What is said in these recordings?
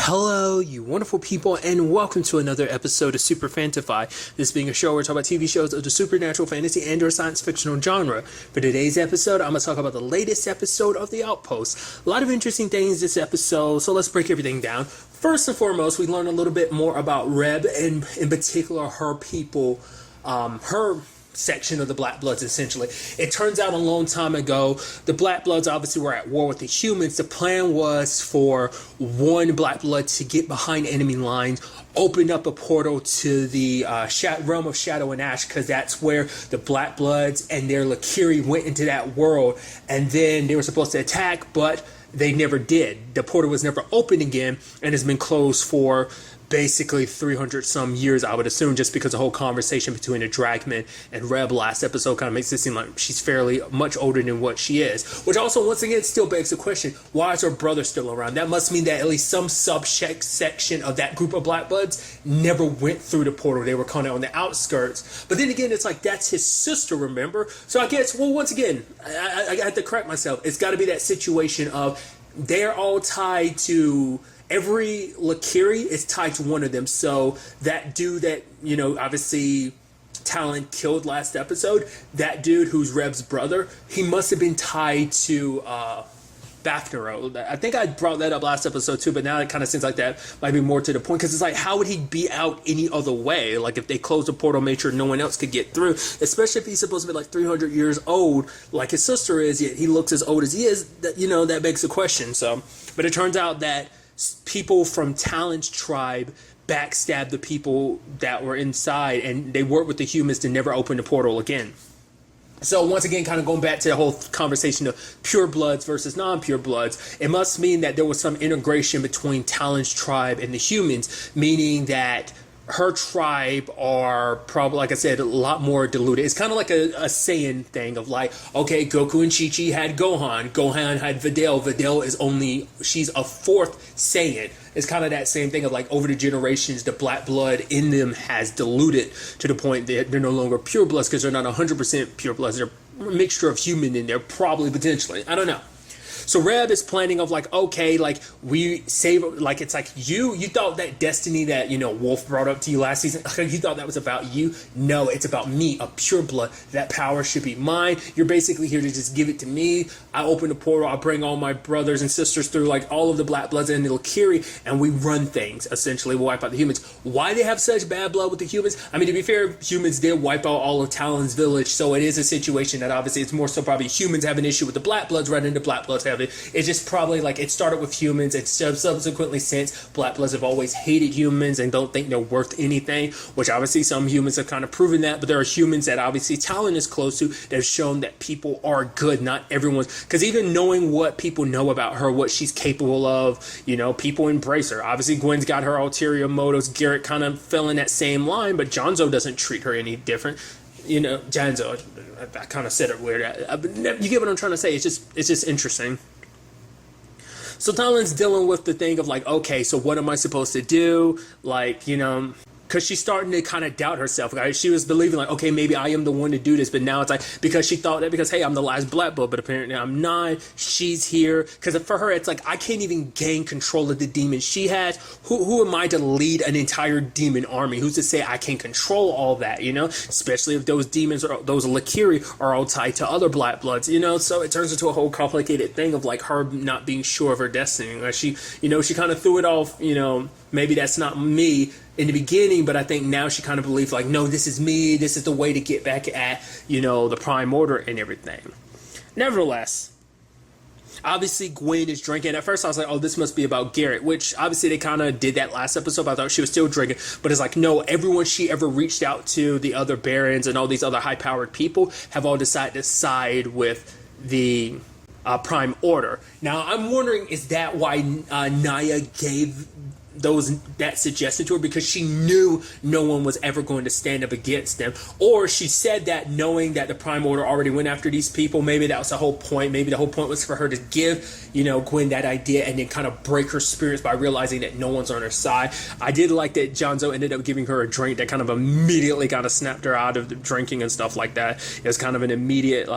Hello, you wonderful people, and welcome to another episode of Super-Fanta-Fi. This being a show where we talk about TV shows of the supernatural, fantasy, and/or science fictional genre. For today's episode, I'm going to talk about the latest episode of The Outpost. A lot of interesting things this episode, so let's break everything down. First and foremost, we learn a little bit more about Reb, and in particular, her people, her section of the Black Bloods, essentially. It turns out a long time ago, the Black Bloods obviously were at war with the humans. The plan was for one Black Blood to get behind enemy lines, open up a portal to the realm of Shadow and Ash, because that's where the Black Bloods and their Lakiri went into that world, and then they were supposed to attack, but they never did. The portal was never opened again, and has been closed for basically 300 some years, I would assume, just because the whole conversation between the Dragman and Reb last episode kind of makes it seem like she's fairly much older than what she is. Which also, once again, still begs the question, why is her brother still around? That must mean that at least some subsection of that group of Black Bloods never went through the portal. They were kind of on the outskirts. But then again, it's like, that's his sister, remember? So I guess, well, once again, I have to correct myself. It's got to be that situation of they're all tied to... Every Lakiri is tied to one of them. So that dude that, obviously Talon killed last episode, that dude who's Reb's brother, he must have been tied to Bafnaro. I think I brought that up last episode too, but now it kind of seems like that might be more to the point, because it's like, how would he be out any other way? Like, if they closed the portal, made sure no one else could get through, especially if he's supposed to be like 300 years old, like his sister is, yet he looks as old as he is, that begs a question. So, but it turns out that people from Talon's tribe backstabbed the people that were inside, and they worked with the humans to never open the portal again. So once again, kind of going back to the whole conversation of pure bloods versus non-pure bloods, it must mean that there was some integration between Talon's tribe and the humans, meaning that her tribe are probably, like I said, a lot more diluted. It's kind of like a Saiyan thing of like, okay, Goku and Chi-Chi had Gohan. Gohan had Videl. Videl she's a fourth Saiyan. It's kind of that same thing of like, over the generations, the Black Blood in them has diluted to the point that they're no longer pure bloods, because they're not 100% pure bloods. They're a mixture of human in there, probably, potentially. I don't know. So Reb is planning of like, okay, like we save, like it's like you thought that destiny that, Wolf brought up to you last season, you thought that was about you. No, it's about me, a pure blood. That power should be mine. You're basically here to just give it to me. I open the portal. I bring all my brothers and sisters through, like all of the Black Bloods and the Lakiri, and we run things. Essentially, we'll wipe out the humans. Why they have such bad blood with the humans? I mean, to be fair, humans did wipe out all of Talon's village, so it is a situation that obviously it's more so probably humans have an issue with the Black Bloods rather than the Black Bloods have it. It's just probably like it started with humans, and subsequently since, Black Bloods have always hated humans and don't think they're worth anything, which obviously some humans have kind of proven that, but there are humans that obviously Talon is close to that have shown that people are good, not everyone's, because even knowing what people know about her, what she's capable of, people embrace her. Obviously Gwen's got her ulterior motives. Garrett kind of fell in that same line, but Jonzo doesn't treat her any different. Jonzo, I kind of said it weird. You get what I'm trying to say? It's just interesting. So Talon's dealing with the thing of like, okay, so what am I supposed to do? Like, because she's starting to kind of doubt herself. Right? She was believing like, okay, maybe I am the one to do this. But now it's like, because she thought that because, hey, I'm the last Black Blood, but apparently I'm not. She's here. Because for her, it's like, I can't even gain control of the demons she has. Who am I to lead an entire demon army? Who's to say I can control all that, Especially if those demons, or those Lakiri, are all tied to other Black Bloods, So it turns into a whole complicated thing of like her not being sure of her destiny. Like she kind of threw it off, maybe that's not me in the beginning, but I think now she kind of believes like, no, this is me. This is the way to get back at, the Prime Order and everything. Nevertheless, obviously Gwen is drinking. At first I was like, oh, this must be about Garrett, which obviously they kind of did that last episode, but I thought she was still drinking. But it's like, no, everyone she ever reached out to, the other Barons and all these other high-powered people, have all decided to side with the Prime Order. Now, I'm wondering, is that why Naya gave that suggestion to her, because she knew no one was ever going to stand up against them? Or she said that knowing that the Prime Order already went after these people? Maybe that was the whole point. Maybe the whole point was for her to give, Gwen that idea and then kind of break her spirits by realizing that no one's on her side. I did like that Jonzo ended up giving her a drink that kind of immediately kind of snapped her out of the drinking and stuff like that. It was kind of an immediate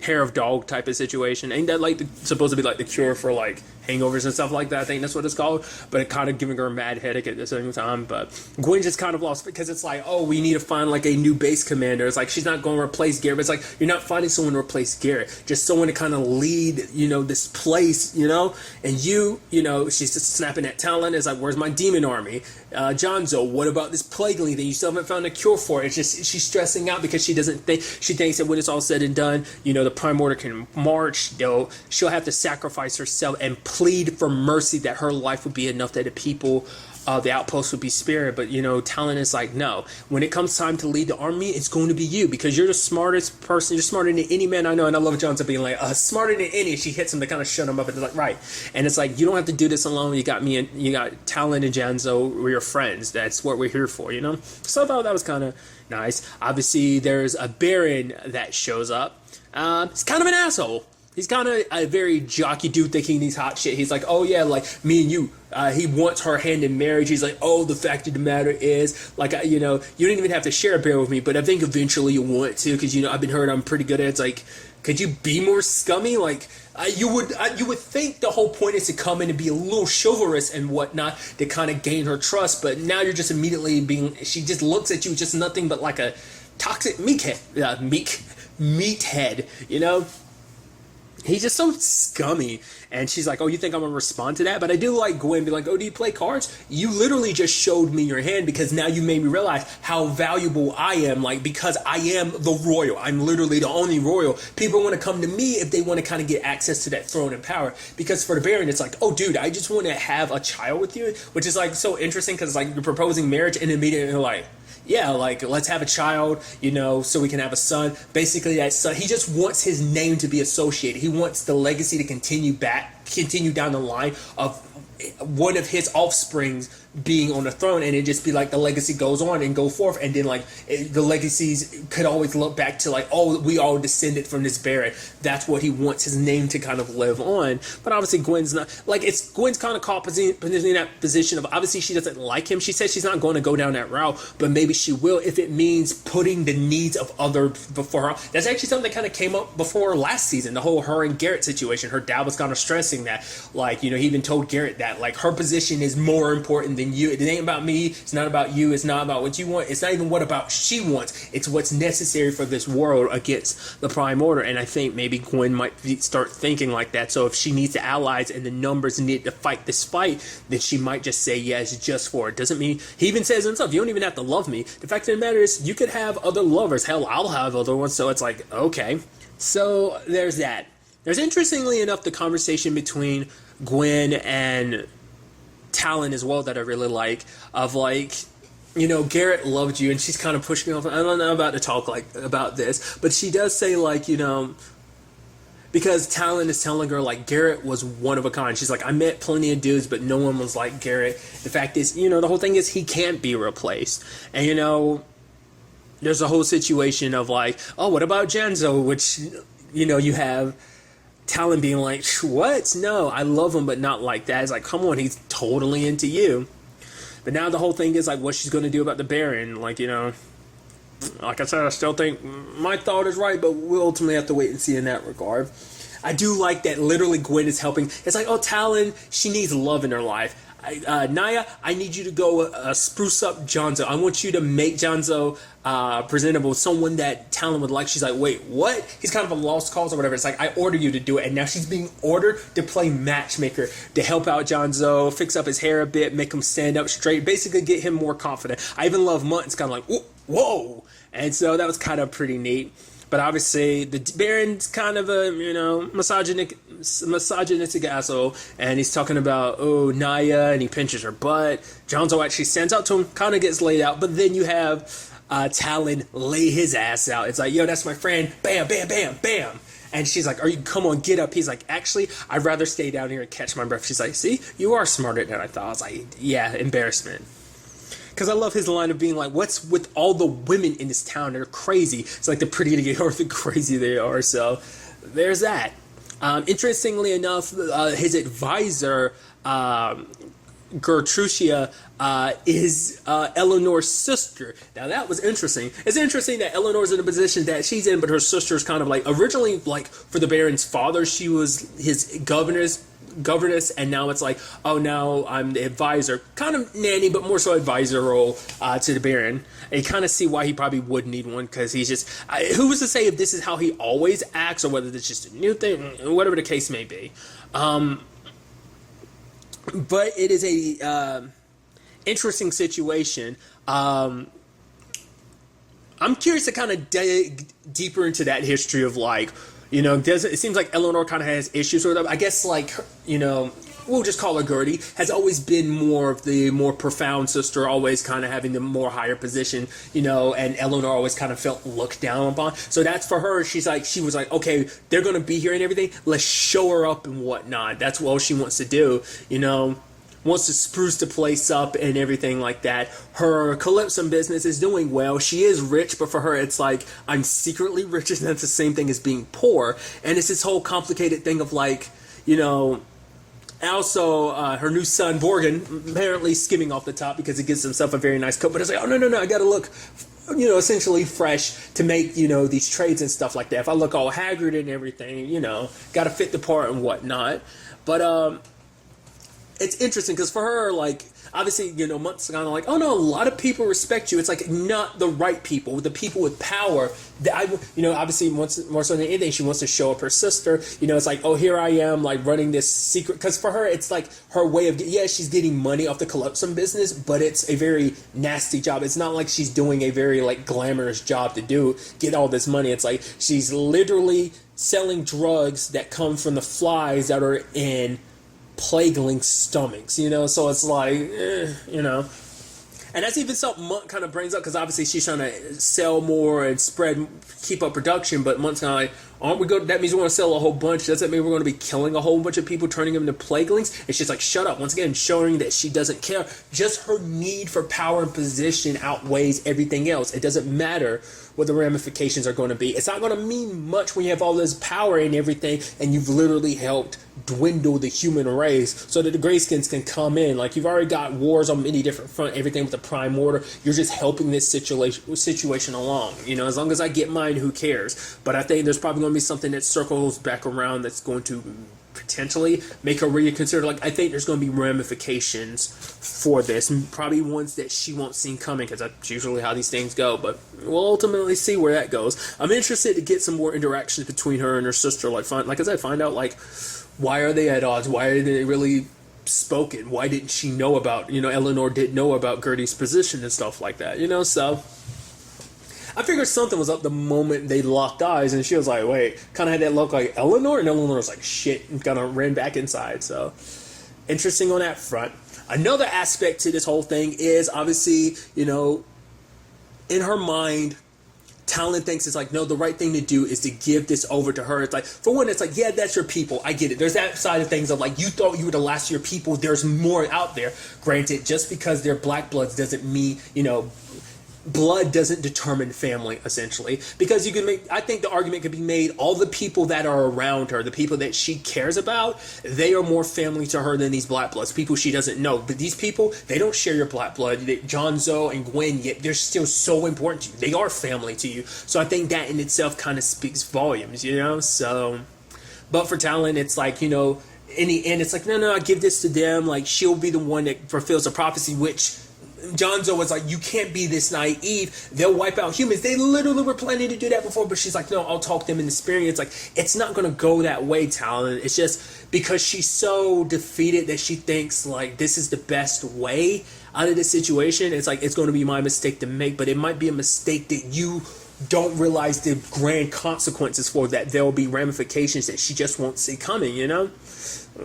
hair of dog type of situation. Ain't that like supposed to be like the cure for like hangovers and stuff like that. I think that's what it's called. But it kind of giving her a mad headache at the same time. But Gwen just kind of lost because it's like, oh, we need to find like a new base commander. It's like she's not going to replace Garrett. But it's like you're not finding someone to replace Garrett. Just someone to kind of lead, this place, And she's just snapping at Talon. It's like, where's my demon army? Jonzo, what about this plagueling thing? You still haven't found a cure for it. It's just she's stressing out because she thinks that when it's all said and done, the Prime Order can march. She'll have to sacrifice herself and plead for mercy that her life would be enough that the people the Outpost would be spared. But Talon is like, no, when it comes time to lead the army, it's going to be you because you're the smartest person. You're smarter than any man I know. And I love Johnson being like, smarter than any. She hits him to kind of shut him up, and it's like, right. And it's like, you don't have to do this alone. You got me, and you got Talon and Janzo. We're your friends. That's what we're here for. So I thought that was kind of nice. Obviously there's a Baron that shows up. He's kind of an asshole. He's kind of a very jockey dude thinking he's hot shit. He's like, oh yeah, like me and you. He wants her hand in marriage. He's like, oh, the fact of the matter is, like, you don't even have to share a bear with me, but I think eventually you want to, because I've been heard I'm pretty good at it. It's like, could you be more scummy? Like, you would think the whole point is to come in and be a little chivalrous and whatnot to kind of gain her trust, but now you're just immediately she just looks at you just nothing but like a toxic meathead, He's just so scummy. And she's like, oh, you think I'm going to respond to that? But I do like Gwen be like, oh, do you play cards? You literally just showed me your hand because now you made me realize how valuable I am. Like, because I am the royal. I'm literally the only royal. People want to come to me if they want to kind of get access to that throne and power. Because for the Baron, it's like, oh, dude, I just want to have a child with you. Which is like so interesting because like you're proposing marriage and immediately you're like, yeah, like, let's have a child, so we can have a son. Basically, that son, he just wants his name to be associated. He wants the legacy to continue down the line of one of his offsprings being on the throne, and it just be like the legacy goes on and go forth, and then like the legacies could always look back to like, oh, we all descended from this Baron. That's what he wants his name to kind of live on. But obviously Gwen's not, like, Gwen's kind of caught in that position of, obviously she doesn't like him. She says she's not going to go down that route, but maybe she will if it means putting the needs of others before her. That's actually something that kind of came up before last season, the whole her and Garrett situation. Her dad was kind of stressing that, like, he even told Garrett that, like, her position is more important than you. It ain't about me. It's not about you. It's not about what you want. It's not even what about she wants. It's what's necessary for this world against the Prime Order. And I think maybe Gwen might start thinking like that. So if she needs the allies and the numbers need to fight this fight, then she might just say yes just for it. Doesn't mean, he even says himself, you don't even have to love me. The fact of the matter is, you could have other lovers. Hell, I'll have other ones. So it's like, okay. So there's that. There's, interestingly enough, the conversation between Gwen and Talon as well that I really like, of like, Garrett loved you, and she's kind of pushing me off. I don't know about to talk like about this, but she does say like, because Talon is telling her like Garrett was one of a kind. She's like, I met plenty of dudes, but no one was like Garrett. The fact is, the whole thing is he can't be replaced. And there's a whole situation of like, oh, what about Janzo? Which, you have Talon being like, what? No, I love him, but not like that. It's like, come on, he's totally into you. But now the whole thing is like what she's going to do about the Baron. Like, like I said, I still think my thought is right, but we'll ultimately have to wait and see in that regard. I do like that literally Gwen is helping. It's like, oh, Talon, she needs love in her life. Naya, I need you to go spruce up Jonzo. I want you to make Jonzo presentable, someone that Talon would like. She's like, wait, what? He's kind of a lost cause or whatever. It's like, I order you to do it. And now she's being ordered to play matchmaker, to help out Jonzo, fix up his hair a bit, make him stand up straight, basically get him more confident. I even love Mutt. It's kind of like, whoa. And so that was kind of pretty neat. But obviously, the Baron's kind of a, misogynistic asshole. And he's talking about, oh, Naya, and he pinches her butt. Jonzo actually stands out to him, kind of gets laid out. But then you have Talon lay his ass out. It's like, yo, that's my friend. Bam, bam, bam, bam. And she's like, come on, get up. He's like, actually, I'd rather stay down here and catch my breath. She's like, see, you are smarter than I thought. I was like, yeah, embarrassment. Because I love his line of being like, what's with all the women in this town? They're crazy. It's like the prettier they get or the crazy they are. So there's that. Interestingly enough, his advisor, Gertrucia, is Eleanor's sister. Now that was interesting. It's interesting that Eleanor's in a position that she's in, but her sister's kind of like, originally, like, for the Baron's father, she was his governor's governess, and now it's like, oh, now I'm the advisor, kind of nanny, but more so advisor role to the Baron. And you kind of see why he probably would need one, because he's just, who's to say if this is how he always acts, or whether it's just a new thing, whatever the case may be. But it is a interesting situation. I'm curious to kind of dig deeper into that history of, like, you know, it seems like Eleanor kind of has issues with them. I guess, like, you know, we'll just call her Gertie, has always been more of the more profound sister, always kind of having the more higher position, you know, and Eleanor always kind of felt looked down upon. So that's for her. She was like, okay, they're going to be here and everything. Let's show her up and whatnot. That's what she wants to do, you know. Wants to spruce the place up and everything like that. Her Calypso business is doing well. She is rich, but for her, it's like, I'm secretly rich, and that's the same thing as being poor. And it's this whole complicated thing of, like, you know, also her new son, Borgin, apparently skimming off the top because he gives himself a very nice coat. But it's like, oh, no, I got to look, you know, essentially fresh to make, you know, these trades and stuff like that. If I look all haggard and everything, you know, got to fit the part and whatnot. But, it's interesting because for her, like, obviously, you know, months ago, like, oh no, a lot of people respect you. It's like not the right people, the people with power. You know, obviously, more so than anything, she wants to show up her sister. You know, it's like, oh, here I am, like, running this secret. Because for her, it's like her way of, yeah, she's getting money off the Calypso business, but it's a very nasty job. It's not like she's doing a very, like, glamorous job to get all this money. It's like she's literally selling drugs that come from the flies that are in plaguing stomachs, you know, so it's like, you know, and that's even something Monk kind of brings up, because obviously she's trying to sell more and keep up production, but Monk's kind of like, that means we want to sell a whole bunch. Does that mean we're going to be killing a whole bunch of people, turning them into plaguelings? And she's like, shut up. Once again, showing that she doesn't care. Just her need for power and position outweighs everything else. It doesn't matter what the ramifications are going to be. It's not going to mean much when you have all this power and everything, and you've literally helped dwindle the human race so that the Greyskins can come in. Like, you've already got wars on many different fronts, everything with the Prime Order. You're just helping this situation along. You know, as long as I get mine, who cares? But I think there's probably going to be something that circles back around that's going to potentially make her reconsider. Like, I think there's going to be ramifications for this, and probably ones that she won't see coming, because that's usually how these things go. But we'll ultimately see where that goes. I'm interested to get some more interactions between her and her sister. Like I said, find out, like, why are they at odds? Why are they really spoken? Why didn't she know about, you know, Eleanor didn't know about Gertie's position and stuff like that, you know? So I figured something was up the moment they locked eyes, and she was like, wait, kind of had that look like Eleanor, and Eleanor was like, shit, and kind of ran back inside. So interesting on that front. Another aspect to this whole thing is, obviously, you know, in her mind, Talon thinks it's like, no, the right thing to do is to give this over to her. It's like, for one, it's like, yeah, that's your people. I get it. There's that side of things of, like, you thought you were the last of your people. There's more out there. Granted, just because they're black bloods doesn't mean, you know, blood doesn't determine family, essentially. Because you can make, I think the argument could be made, all the people that are around her, the people that she cares about, they are more family to her than these black bloods, people she doesn't know. But these people, they don't share your black blood. Jonzo and Gwen, yet they're still so important to you. They are family to you. So I think that in itself kind of speaks volumes, you know? So, but for Talon, it's like, you know, in the end, it's like, no, I give this to them. Like, she'll be the one that fulfills the prophecy, which Jonzo was like, you can't be this naive. They'll wipe out humans. They literally were planning to do that before, but she's like, no, I'll talk them into spirit. It's like, it's not going to go that way, Talon. It's just because she's so defeated that she thinks, like, this is the best way out of this situation. It's like, it's going to be my mistake to make, but it might be a mistake that you don't realize the grand consequences for that. There will be ramifications that she just won't see coming, you know?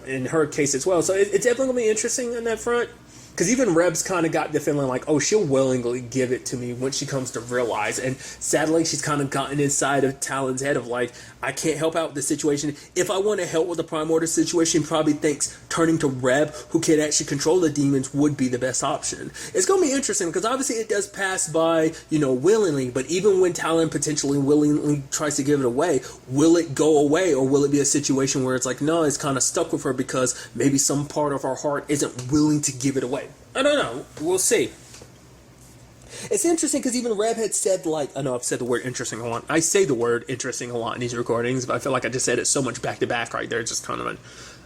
In her case as well. So it's definitely going to be interesting on that front. Because even Reb's kind of got the feeling like, oh, she'll willingly give it to me when she comes to realize. And sadly, she's kind of gotten inside of Talon's head of like, I can't help out with the situation. If I want to help with the Prime Order situation, probably thinks turning to Reb, who can actually control the demons, would be the best option. It's going to be interesting because obviously it does pass by, you know, willingly. But even when Talon potentially willingly tries to give it away, will it go away? Or will it be a situation where it's like, no, it's kind of stuck with her because maybe some part of her heart isn't willing to give it away? I don't know. We'll see. It's interesting because even Reb had said, like, I know I've said the word interesting a lot. I say the word interesting a lot in these recordings, but I feel like I just said it so much back to back right there. It's just kind of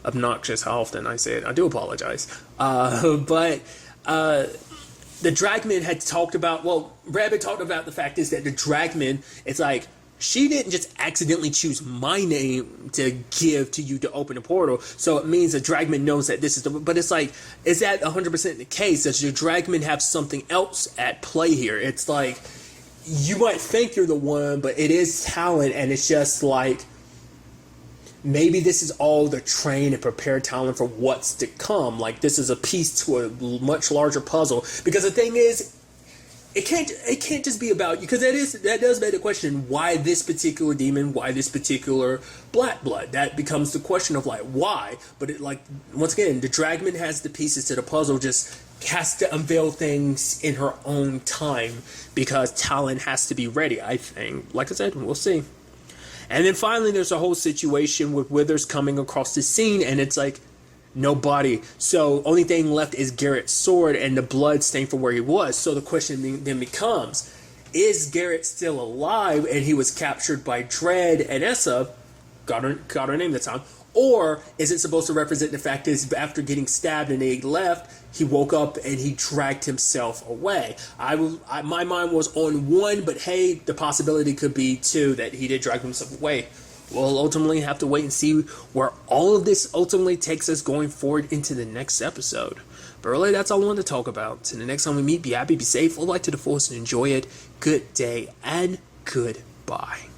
obnoxious how often I say it. I do apologize. But the Dragman had talked about, well, Rabbit talked about the fact is that the Dragman, it's like, she didn't just accidentally choose my name to give to you to open the portal. So it means the Dragman knows that this is the, but it's like, is that 100% the case? Does your Dragman have something else at play here? It's like, you might think you're the one, but it is talent, and it's just like, maybe this is all the train and prepare talent for what's to come. Like, this is a piece to a much larger puzzle. Because the thing is, it can't just be about you, because that does beg the question, why this particular demon, why this particular black blood? That becomes the question of like, why? But it, like, once again, the Dragman has the pieces to the puzzle, just has to unveil things in her own time, because talent has to be ready, I think. Like I said, we'll see. And then finally, there's a whole situation with Withers coming across the scene, and it's like, no body. So only thing left is Garrett's sword and the blood stain from where he was. So the question then becomes, is Garrett still alive and he was captured by Dread and Essa, got her name that time, or is it supposed to represent the fact that after getting stabbed and they left, he woke up and he dragged himself away? My mind was on one, but hey, the possibility could be two, that he did drag himself away. We'll ultimately have to wait and see where all of this ultimately takes us going forward into the next episode. But really, that's all I wanted to talk about. Till the next time we meet, be happy, be safe, live life to the fullest, and enjoy it. Good day and goodbye.